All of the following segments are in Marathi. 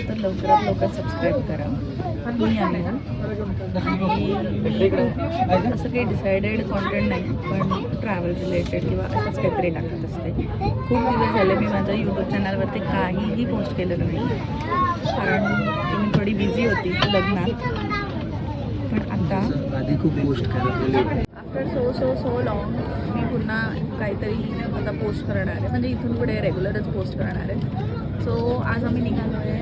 तर लवकरात लवकर सबस्क्राईब करा. मी अनमोल आणि असं काही डिसायडेड कॉन्टेंट नाही, पण ट्रॅव्हल रिलेटेड किंवा असंच काहीतरी टाकत असते. खूप दिवस झाले मी माझ्या यूट्यूब चॅनलवरती काहीही पोस्ट केलेलं नाही, कारण मी थोडी बिझी होती लग्नात. पण आता आधी खूप पोस्ट करत आफ्टर सो लॉंग मी पुन्हा काहीतरी आता पोस्ट करणार आहे, म्हणजे इथून पुढे रेग्युलरच पोस्ट करणार आहे. सो आज आम्ही निघालो आहे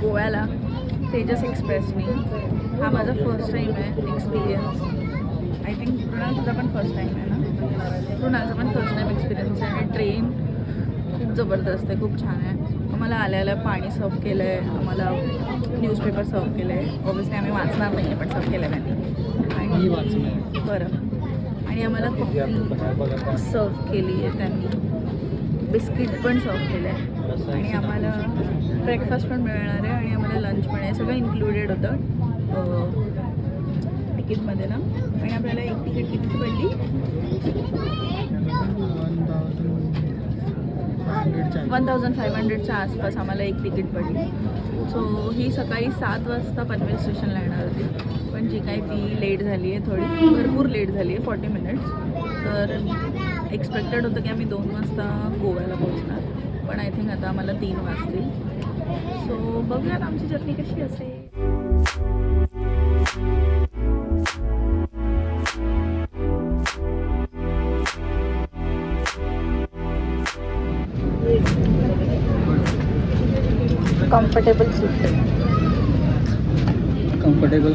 गोव्याला तेजस एक्सप्रेसनी. हा माझा फर्स्ट टाईम आहे एक्सपिरियन्स. आय थिंक कृणालचा पण फर्स्ट टाईम आहे ना. कृणालचा पण फर्स्ट टाईम एक्सपिरियन्स आहे. आणि ट्रेन खूप जबरदस्त आहे, खूप छान आहे. आम्हाला आल्याला पाणी सर्व केलं आहे, आम्हाला न्यूजपेपर सर्व केलं आहे. ऑब्वियसली आम्ही वाचणार नाही आहे, पण सर्व केलं आहे त्यांनी. आणि बरं, आणि आम्हाला कॉफी सर्व केली आहे त्यांनी, बिस्किट पण सर्व केलं आहे, आणि आम्हाला ब्रेकफास्ट पण मिळणार आहे, आणि आम्हाला लंच पण आहे. सगळं इन्क्लुडेड होतं तिकीटमध्ये ना. आणि आपल्याला एक तिकीट किती पडली? 1500च्या आसपास आम्हाला एक तिकीट पडली. सो ही सकाळी 7 वाजता पनवेल स्टेशनला येणार होती, पण जी काही ती लेट झाली आहे, थोडी भरपूर लेट झाली आहे, 40 मिनिट्स. तर एक्सपेक्टेड होतं की आम्ही 2 वाजता गोव्याला पोहोचणार, पण आय थिंक आता आम्हाला 3 वाजतील. सो बघूयात आमची जर्नी कशी असेल. Comfortable seat, comfortable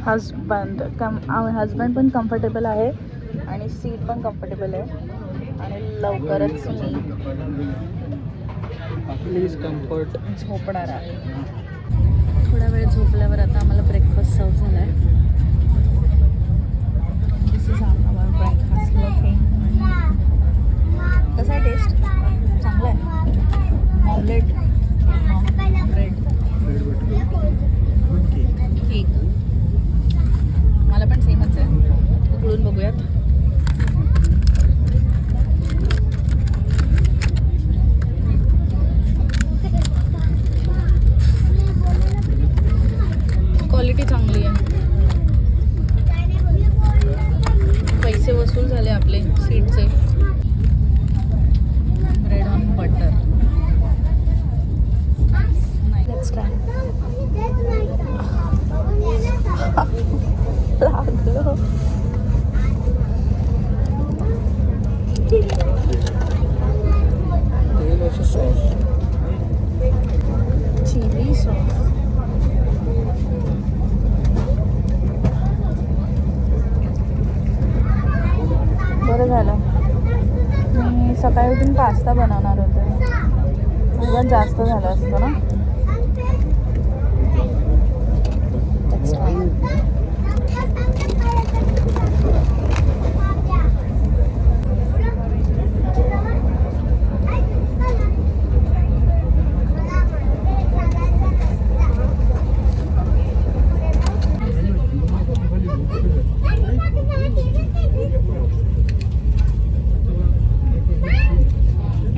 husband husband पण कम्फर्टेबल आहे, आणि सीट पण कम्फर्टेबल आहे. आणि लवकरच मी प्लीज कम्फर्ट झोपणार आहे. थोडा वेळ झोपल्यावर आता आम्हाला ब्रेकफास्ट सर्व झाला आहे. दिस इज आवर ब्रेकफास्ट लुकिंग. कसा आहे टेस्ट? चांगला आहे. Omelette, bread, cake. मला पण सेमच आहे. उकळून बघूयात. क्वालिटी चांगली आहे. पैसे वसूल झाले आपले सीटचे. Bread on butter. Let's try. लागलो. Sauce, chilli sauce. बरं झालं, मी सकाळी उठून पास्ता बनवणार होते, सगळ्यात जास्त झालं असतं ना.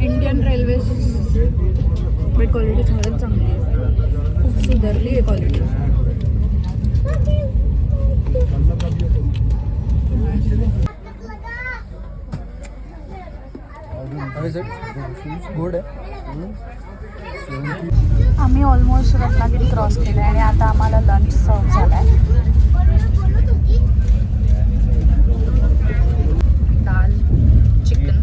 इंडियन रेल्वेज बट क्वालिटी खरंच चांगली आहे, खूप सुधारली आहे क्वालिटी. गुड आहे. आम्ही ऑलमोस्ट रत्नागिरी क्रॉस केलं आहे, आणि आता आम्हाला लंच सर्व झाला आहे. दाल, चिकन,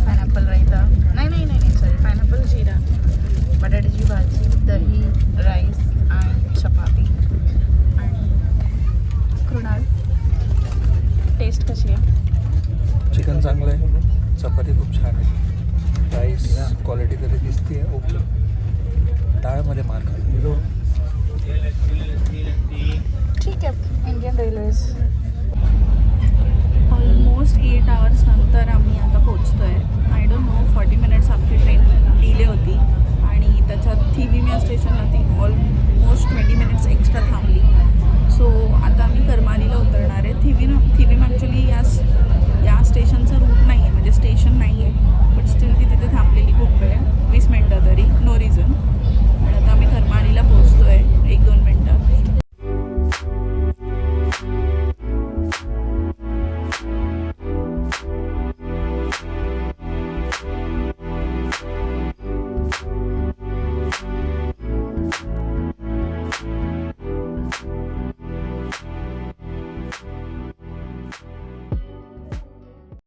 पायनॅपल रायता, नाही सॉरी, पायनॅपल जिरा, बटाट्याची भाजी, दही, राईस आणि चपाती. आणि कृणाल, टेस्ट कशी आहे? चिकन चांगलं आहे, चपाती खूप छान आहे, राईस क्वालिटी तरी दिसते आहे ओके. डाळमध्ये मार खाल्ली. ठीक आहे. इंडियन रेल्वेज ऑलमोस्ट 8 आवर्स नंतर आम्ही